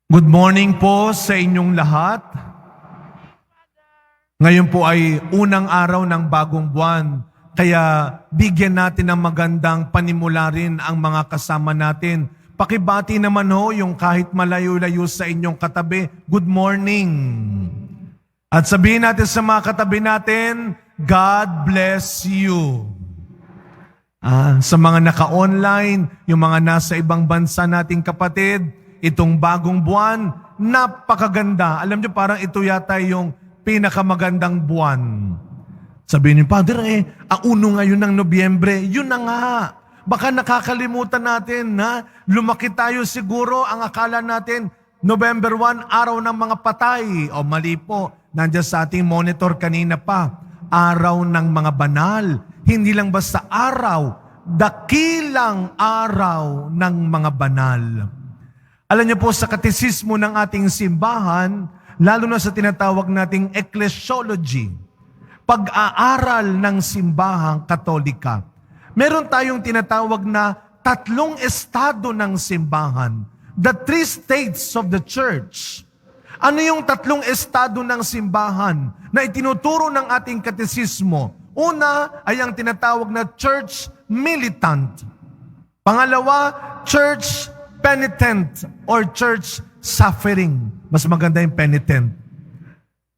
Good morning po sa inyong lahat. Ngayon po ay unang araw ng bagong buwan, kaya bigyan natin ng magandang panimula rin ang mga kasama natin. Pakibati naman ho yung kahit malayo-layo sa inyong katabi, good morning. At sabihin natin sa mga katabi natin, God bless you. Sa mga naka-online, yung mga nasa ibang bansa nating kapatid, itong bagong buwan, napakaganda. Alam niyo, parang ito yata yung pinakamagandang buwan. Sabihin niyo, Father, ang uno ngayon ng Nobyembre, yun na nga. Baka nakakalimutan natin, na lumaki tayo siguro, ang akala natin, November 1, araw ng mga patay. O mali po, nandiyan sa ating monitor kanina pa, araw ng mga banal. Hindi lang basta araw, dakilang araw ng mga banal. Alam niyo po, sa katesismo ng ating simbahan, lalo na sa tinatawag nating ecclesiology, pag-aaral ng simbahang katolika, meron tayong tinatawag na tatlong estado ng simbahan, the three states of the church. Ano yung tatlong estado ng simbahan na itinuturo ng ating katesismo? Una ay ang tinatawag na church militant. Pangalawa, church penitent or church suffering. Mas maganda yung penitent.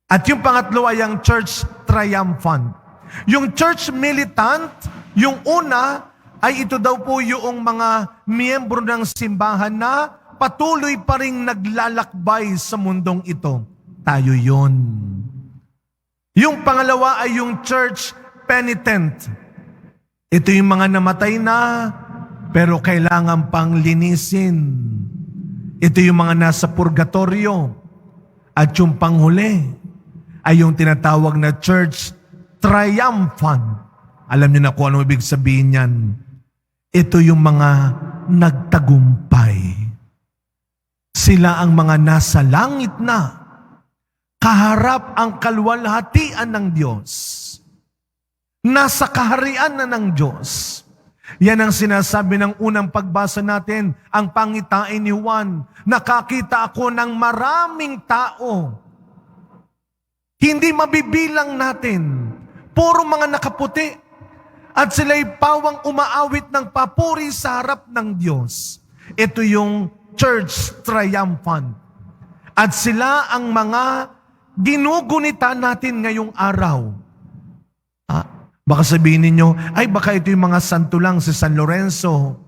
At yung pangatlo ay ang church triumphant. Yung church militant, yung una ay ito daw po yung mga miyembro ng simbahan na patuloy pa rin naglalakbay sa mundong ito. Tayo yon. Yung pangalawa ay yung church penitent. Ito yung mga namatay na pero kailangan pang linisin. Ito yung mga nasa purgatorio. At yung panghuli ay yung tinatawag na church triumphant. Alam niyo na kung ano ibig sabihin yan. Ito yung mga nagtagumpay. Sila ang mga nasa langit na. Kaharap ang kalwalhatian ng Diyos. Nasa kaharian na ng Diyos. Yan ang sinasabi ng unang pagbasa natin, ang pangitain ni Juan. Nakakita ako ng maraming tao. Hindi mabibilang natin. Puro mga nakaputi. At sila'y pawang umaawit ng papuri sa harap ng Diyos. Ito yung church triumphant. At sila ang mga ginugunita natin ngayong araw. Baka sabihin ninyo, ay baka ito yung mga santo lang, si San Lorenzo,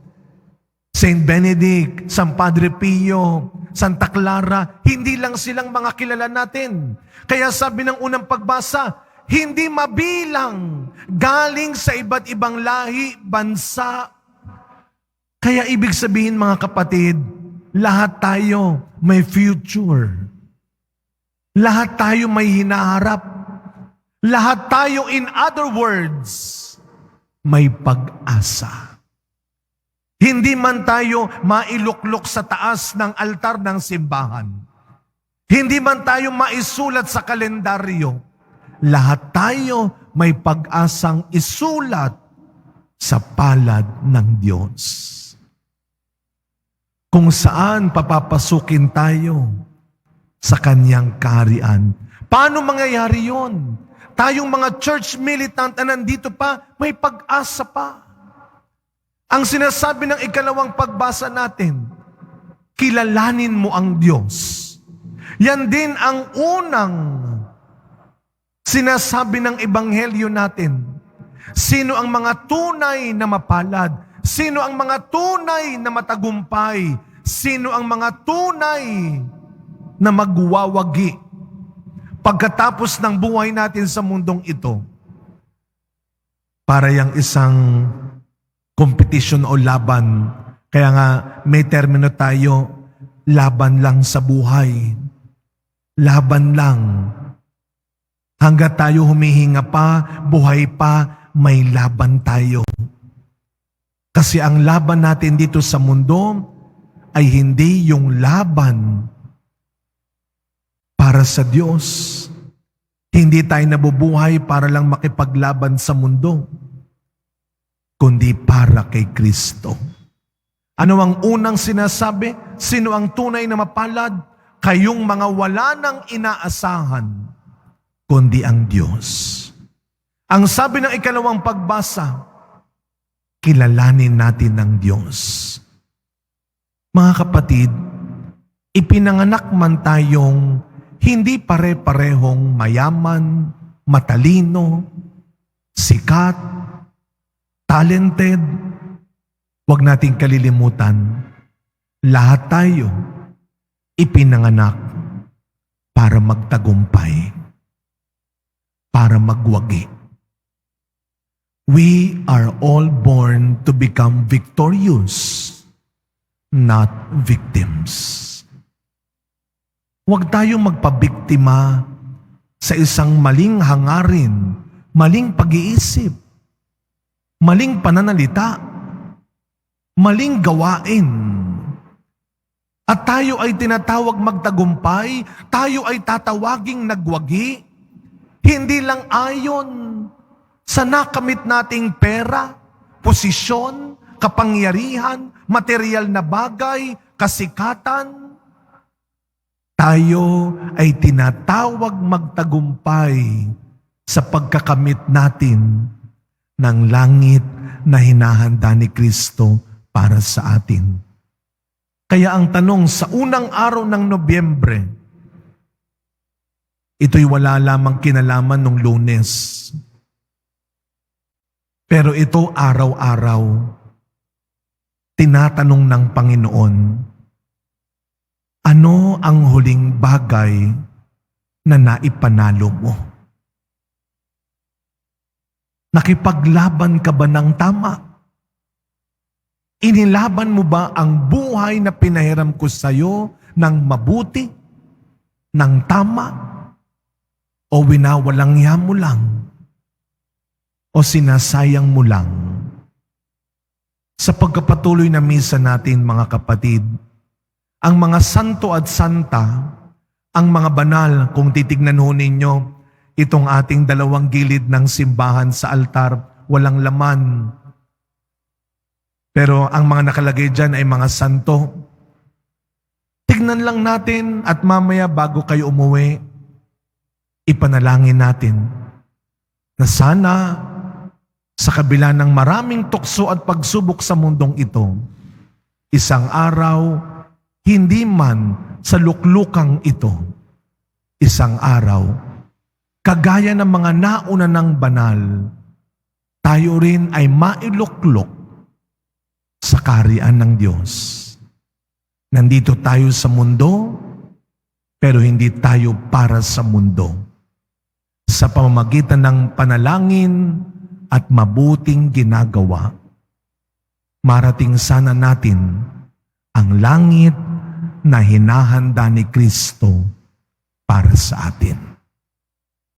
Saint Benedict, San Padre Pio, Santa Clara. Hindi lang silang mga kilala natin. Kaya sabi ng unang pagbasa, hindi mabilang, galing sa iba't ibang lahi, bansa. Kaya ibig sabihin mga kapatid, lahat tayo may future. Lahat tayo may hinaharap. Lahat tayo, in other words, may pag-asa. Hindi man tayo mailuklok sa taas ng altar ng simbahan. Hindi man tayo maisulat sa kalendaryo. Lahat tayo may pag-asang isulat sa palad ng Diyos. Kung saan papapasukin tayo sa Kanyang kaharian. Paano mangyayari yun? Tayong mga church militant na nandito pa, may pag-asa pa. Ang sinasabi ng ikalawang pagbasa natin, kilalanin mo ang Diyos. Yan din ang unang sinasabi ng ebanghelyo natin. Sino ang mga tunay na mapalad? Sino ang mga tunay na matagumpay? Sino ang mga tunay na magwawagi pagkatapos ng buhay natin sa mundong ito? Para yung isang competition o laban. Kaya nga may termino tayo, laban lang sa buhay. Laban lang. Hanggat tayo humihinga pa, buhay pa, may laban tayo. Kasi ang laban natin dito sa mundo ay hindi yung laban para sa Diyos. Hindi tayo nabubuhay para lang makipaglaban sa mundo, kundi para kay Kristo. Ano ang unang sinasabi? Sino ang tunay na mapalad? kayong mga wala nang inaasahan, kundi ang Diyos. Ang sabi ng ikalawang pagbasa, kilalanin natin ang Diyos. Mga kapatid, ipinanganak man tayong hindi pare-parehong mayaman, matalino, sikat, talented, huwag nating kalilimutan, lahat tayo ipinanganak para magtagumpay, para magwagi. We are all born to become victorious, not victims. Huwag tayong magpabiktima sa isang maling hangarin, maling pag-iisip, maling pananalita, maling gawain. At tayo ay tinatawag magtagumpay, tayo ay tatawaging nagwagi, hindi lang ayon sa nakamit nating pera, posisyon, kapangyarihan, material na bagay, kasikatan. Tayo ay tinatawag magtagumpay sa pagkakamit natin ng langit na hinahanda ni Kristo para sa atin. Kaya ang tanong sa unang araw ng Nobyembre, ito'y wala lamang kinalaman nung Lunes. Pero ito araw-araw, tinatanong ng Panginoon, ano ang huling bagay na naipanalo mo? Nakipaglaban ka ba ng tama? Inilaban mo ba ang buhay na pinahiram ko sa iyo ng mabuti, ng tama, o winawalang mo lang, o sinasayang mo lang? Sa pagkapatuloy na misa natin, mga kapatid, ang mga santo at santa, ang mga banal, kung titignan ho ninyo, itong ating dalawang gilid ng simbahan sa altar, walang laman. Pero ang mga nakalagay dyan ay mga santo. Tignan lang natin at mamaya bago kayo umuwi, ipanalangin natin na sana sa kabila ng maraming tukso at pagsubok sa mundong ito, isang araw, hindi man sa luklukang ito, isang araw, kagaya ng mga nauna ng banal, tayo rin ay mailuklok sa kaharian ng Diyos. Nandito tayo sa mundo, pero hindi tayo para sa mundo. Sa pamamagitan ng panalangin at mabuting ginagawa, marating sana natin ang langit na hinahanda ni Kristo para sa atin.